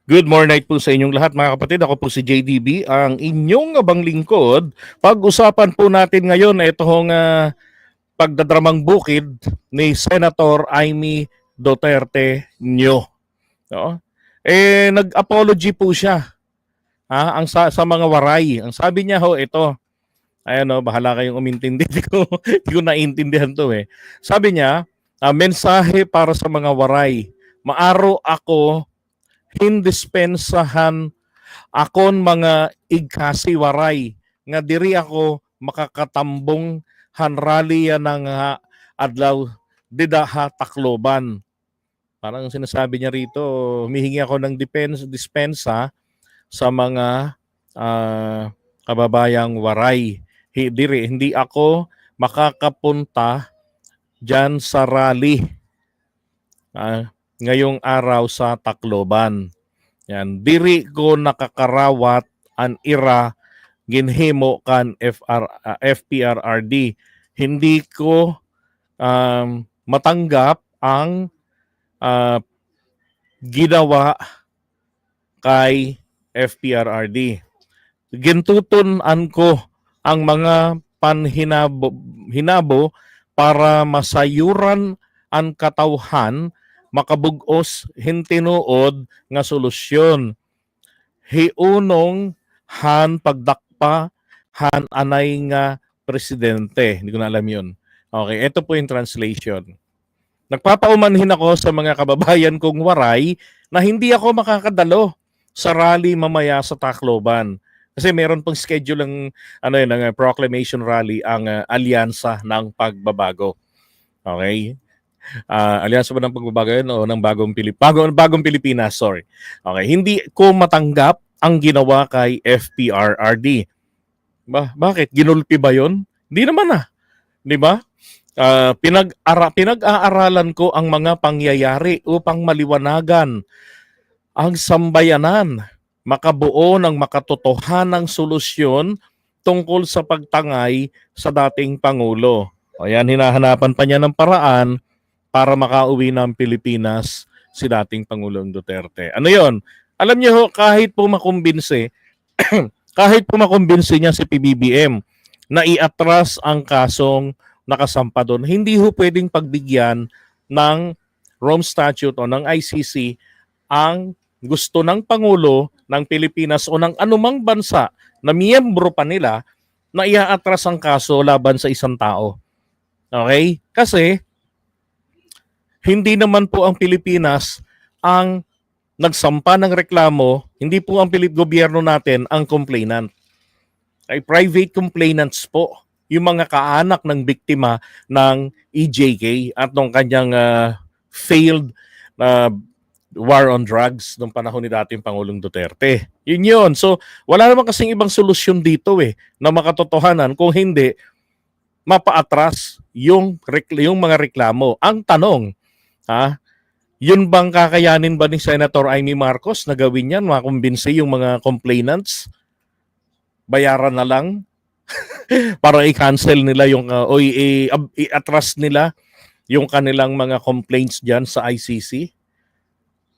Good morning po sa inyong lahat mga kapatid. Ako po si JDB, ang inyong abang lingkod. Pag-usapan po natin ngayon itong pagdadramang bukid ni Senator Amy Duterte Nyo. No? Nag-apology po siya sa mga waray. Ang sabi niya ito, ayan bahala kayong umintindi. Di ko naiintindihan to eh. Sabi niya, mensahe para sa mga waray. Maaro ako hindispensahan akon mga igkasiwaray nga diri ako makakatambong hanrali ng adlaw didaha Tacloban. Parang sinasabi niya rito, humihingi ako ng dispensa sa mga kababayang waray. Hindi ako makakapunta dyan sa rally ngayong araw sa Tacloban. Yan, diri ko nakakarawat an ira ginhimo kan FPRRD. Hindi ko matanggap ang ginawa kay FPRRD. Gintutunan ko ang mga panhinabo para masayuran ang katawhan makabugos hintinuod nga solusyon. Hiunong han pagdakpa han anay nga presidente. Hindi ko na alam yun. Okay, ito po yung translation. Nagpapaumanhin ako sa mga kababayan kong waray na hindi ako makakadalo sa rally mamaya sa Tacloban. Kasi meron pong schedule ng proclamation rally ang Alyansa ng Pagbabago. Okay? Alyansa ba ng Pagbabago yun o ng Bagong Pilipinas, sorry. Okay, hindi ko matanggap ang ginawa kay FPRRD. Bakit? Ginulpi ba yun? Hindi naman Di ba? Pinag-aaralan ko ang mga pangyayari upang maliwanagan ang sambayanan, makabuo ng makatotohanang solusyon tungkol sa pagtangay sa dating Pangulo. Ayan, hinahanapan pa niya ng paraan para makauwi ng Pilipinas si dating Pangulong Duterte. Ano yon? Alam niyo kahit po makumbinse, kahit po makumbinse niya si PBBM na iatras ang kasong nakasampa doon, hindi ho pwedeng pagbigyan ng Rome Statute o ng ICC ang gusto ng Pangulo ng Pilipinas o ng anumang bansa na miyembro pa nila na iaatras ang kaso laban sa isang tao. Okay? Kasi hindi naman po ang Pilipinas ang nagsampa ng reklamo, hindi po ang gobyerno natin ang complainant. Ay private complainants po, yung mga kaanak ng biktima ng EJK at ng kanyang failed war on drugs noong panahon ni dating Pangulong Duterte. Yun yun. So, wala naman kasing ibang solusyon dito na makatotohanan kung hindi mapaatras yung mga reklamo. Ang tanong, yun bang kakayanin ba ni Senator Amy Marcos na gawin yan, makumbinsi yung mga complainants? Bayaran na lang para i-cancel nila yung o i-atras nila yung kanilang mga complaints diyan sa ICC.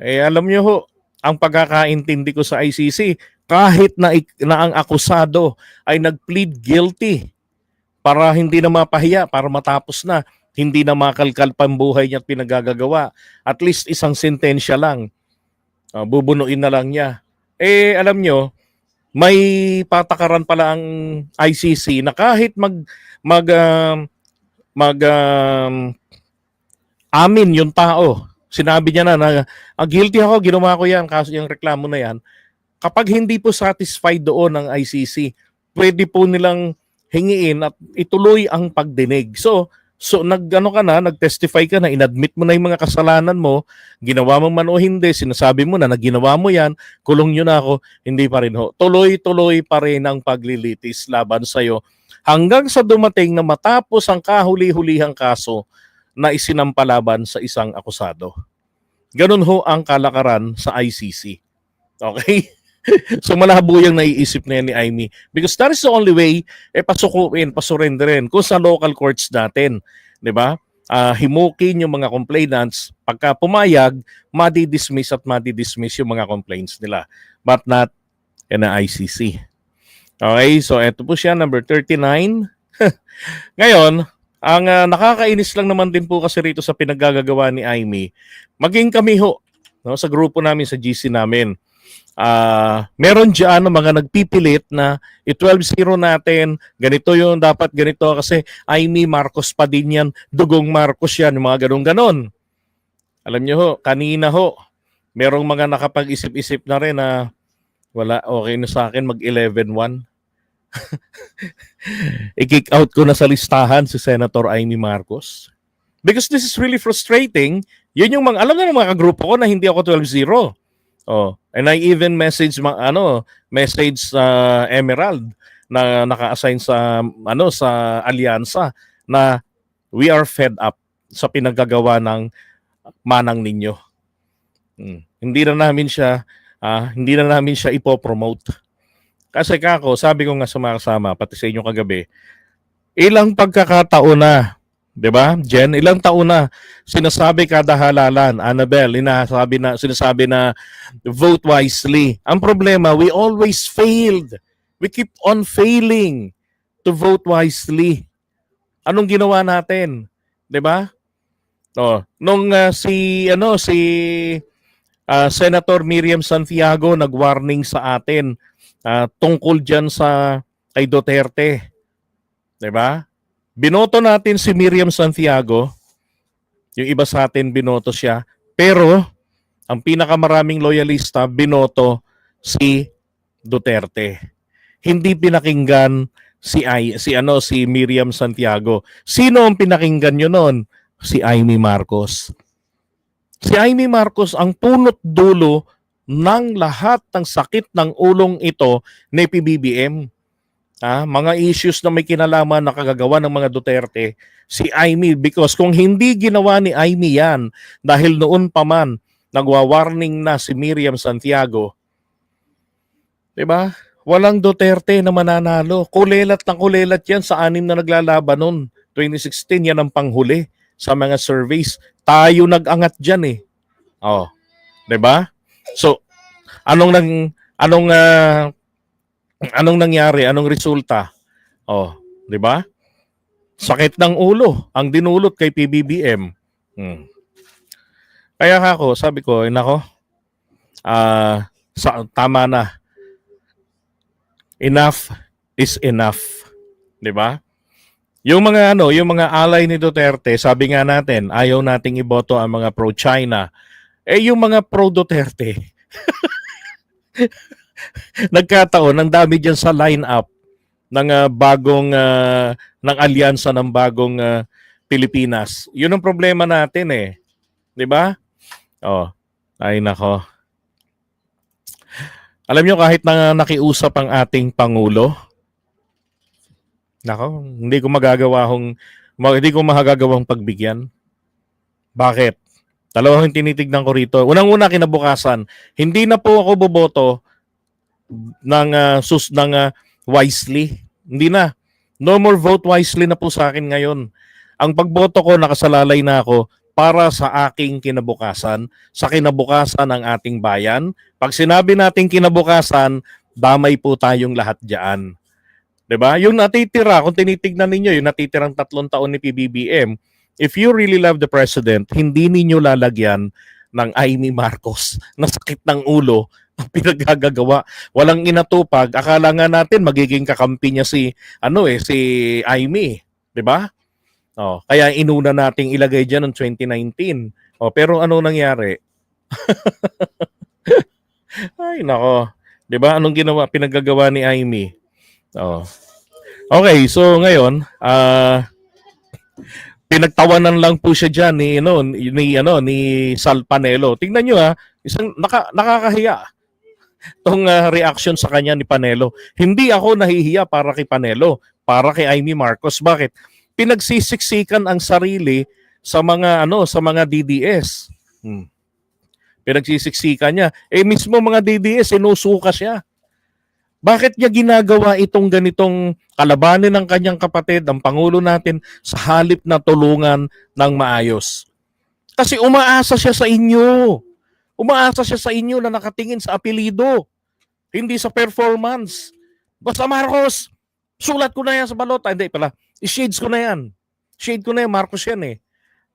Alam niyo ho, ang pagkakaintindi ko sa ICC, kahit na ang akusado ay nag-plead guilty para hindi na mapahiya, para matapos na, hindi na makalkal pambuhay niya at pinagagagawa, at least isang sentensya lang, bubunuin na lang niya. Alam niyo, may patakaran pala ang ICC na kahit amin yung tao, sinabi niya na guilty ako, ginawa ko yan, kaso yung reklamo na yan, kapag hindi po satisfied doon ng ICC, pwede po nilang hingiin at ituloy ang pagdinig. So nag-testify ka na, inadmit mo na yung mga kasalanan mo, ginawa mo man o hindi, sinasabi mo na ginawa mo yan, kulong nyo na ako, hindi pa rin ho. Tuloy-tuloy pa rin ang paglilitis laban sa'yo hanggang sa dumating na matapos ang kahuli-hulihang kaso na isinampalaban sa isang akusado. Ganun ho ang kalakaran sa ICC. Okay? So malabo yung naiisip na yan ni Amy. Because that is the only way, pasukuin, pasurenderin kung sa local courts natin. Di ba? himukin yung mga complainants. Pagka pumayag, madi-dismiss at madi-dismiss yung mga complaints nila. But not in the ICC. Okay, so eto po siya, number 39. Ngayon, ang nakakainis lang naman din po kasi rito sa pinaggagawa ni Aimee, maging kami ho, no, sa grupo namin, sa GC namin, meron dyan mga nagpipilit na i-12-0 natin, ganito yung dapat ganito kasi Aimee Marcos pa din yan, dugong Marcos yan, mga ganun-ganon. Alam nyo ho, kanina ho, merong mga nakapag-isip-isip na rin na wala, okay na sa akin mag 11-1. I-kick out ko na sa listahan si Senator Aimee Marcos. Because this is really frustrating. Yun yung alam na ng mga grupo ko na hindi ako 12-0. Oh, and I even message Emerald na naka-assign sa sa alyansa na we are fed up sa pinagagawa ng manang ninyo. Hindi na namin siya ipopromote. Kasi kako, sabi ko nga sa mga kasama, pati sa inyo kagabi, ilang pagkakataon na, di ba, Jen? Ilang taon na sinasabi kada halalan, Annabelle, sinasabi na vote wisely. Ang problema, we always failed. We keep on failing to vote wisely. Anong ginawa natin? Di ba? Nung Senator Miriam Santiago nag-warning sa atin tungkol dyan kay Duterte. Diba? Binoto natin si Miriam Santiago. Yung iba sa atin binoto siya. Pero, ang pinakamaraming loyalista, binoto si Duterte. Hindi pinakinggan si Miriam Santiago. Sino ang pinakinggan nyo noon? Si Aimee Marcos. Si Aimee Marcos ang punot dulo ng lahat ng sakit ng ulong ito ni PBBM. Mga issues na may kinalaman na kagagawa ng mga Duterte, si Aimee, because kung hindi ginawa ni Aimee yan, dahil noon pa man, nagwa-warning na si Miriam Santiago, diba? Walang Duterte na mananalo. Kulelat ng kulelat yan sa 6 na naglalaban noon. 2016, yan ang panghuli sa mga surveys. Tayo nag-angat dyan eh. Diba? So, anong nangyari? Anong resulta? 'di ba? Sakit ng ulo ang dinulot kay PBBM. Kaya ako, sabi ko, nako, tama na. Enough is enough, 'di ba? Yung mga alay ni Duterte, sabi nga natin, ayaw nating iboto ang mga pro-China. Yung mga pro-Duterte, nagkataon, ang dami dyan sa line-up ng ng alyansa ng bagong Pilipinas. Yun ang problema natin eh. 'Di ba? Ay nako. Alam nyo, kahit na nakiusap ang ating Pangulo, nako, hindi ko magagawang pagbigyan. Bakit? Dalawang tinitignan ko rito. Unang-una, kinabukasan, hindi na po ako boboto ng wisely. Hindi na. No more vote wisely na po sa akin ngayon. Ang pagboto ko, nakasalalay na ako para sa aking kinabukasan, sa kinabukasan ng ating bayan. Pag sinabi natin kinabukasan, damay po tayong lahat diyan. 'Di ba? Yung natitira, kung tinitignan ninyo, yung natitirang 3 taon ni PBBM, if you really love the president, hindi ninyo lalagyan ng Aimee Marcos na sakit ng ulo ang pinagagagawa. Walang inatupag. Akala nga natin magiging kakampi niya si Aimee, 'di ba? Kaya inuna nating ilagay diyan noong 2019. Pero ano nangyari? Ay nako. 'Di ba? Anong pinagagawa ni Aimee? Okay, so ngayon, pinagtawanan lang po siya diyan ni Sal Panelo. Tingnan niyo isang nakakahiya tong reaction sa kanya ni Panelo. Hindi ako nahihiya para kay Panelo, para kay Aimee Marcos. Bakit? Pinagsisiksikan ang sarili sa mga DDS. Pinagsisiksikan niya. Mismo mga DDS sinusuka siya. Bakit niya ginagawa itong ganitong kalabanin ng kanyang kapatid, ang Pangulo natin, sa halip na tulungan ng maayos? Kasi umaasa siya sa inyo. Umaasa siya sa inyo na nakatingin sa apelido, hindi sa performance. Basta Marcos, sulat ko na yan sa balota. Hindi pala, shades ko na yan. Shade ko na yan, Marcos yan eh.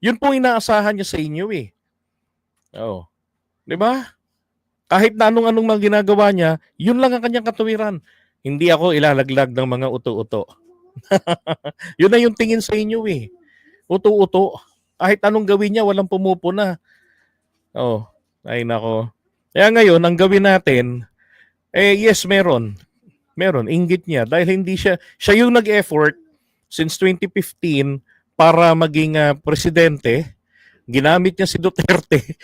Yun po inaasahan niya sa inyo eh. Oo. Di ba? Kahit na anong mga ginagawa niya, yun lang ang kanyang katuwiran. Hindi ako ilalaglag ng mga uto-uto. Yun na yung tingin sa inyo eh. Uto-uto. Kahit anong gawin niya, walang pumupuna. Oh, ay nako. Kaya ngayon, ang gawin natin, yes, meron. Meron, inggit niya. Dahil hindi siya yung nag-effort since 2015 para maging presidente. Ginamit niya si Duterte.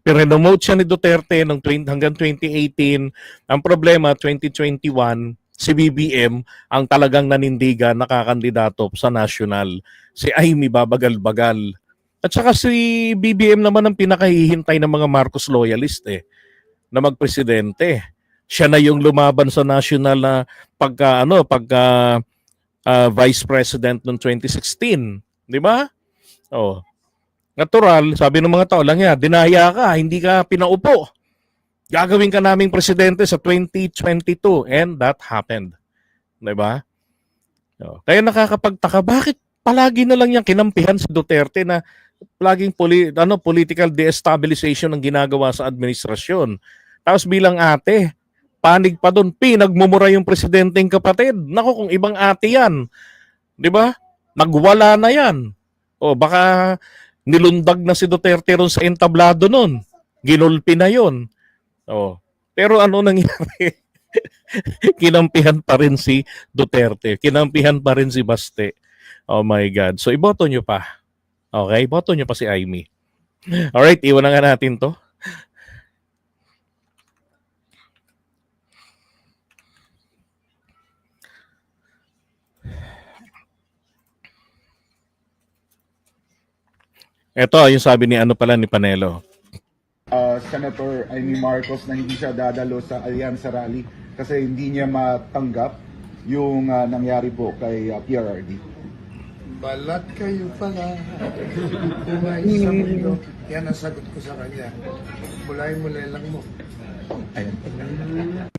Pero remote siya ni Duterte hanggang 2018. Ang problema, 2021, si BBM ang talagang nanindigan, nakakandidato sa national. Si Amy babagal-bagal. At saka si BBM naman ang pinakahihintay ng mga Marcos loyalist na magpresidente. Siya na yung lumaban sa national na pagka vice president noong 2016. Di ba? Oh. Natural, sabi ng mga tao lang yan, dinaya ka, hindi ka pinaupo. Gagawin ka naming presidente sa 2022 and that happened. Diba? Kaya nakakapagtaka, bakit palagi na lang yung kinampihan si Duterte na laging political destabilization ang ginagawa sa administrasyon. Tapos bilang ate, panig pa doon, pinagmumura yung presidenteng kapatid. Naku, kung ibang ate yan, di ba? Nagwala na yan. O baka nilundag na si Duterte ron sa entablado nun. Ginulpi na yun. Oh. Pero ano nangyari? Kinampihan pa rin si Duterte. Kinampihan pa rin si Baste. Oh my God. So iboto nyo pa. Okay? Iboto nyo pa si Amy. Alright, iwan na nga natin to. Ito, yung sabi ni ni Panelo. Senator Amy Marcos na hindi siya dadalo sa Alyansa Rally kasi hindi niya matanggap yung nangyari po kay PRRD. Balat kayo pala. Kumain sa mundo. Yan ang sagot ko sa kanya. Mulay-mulay lang mo. Ayun.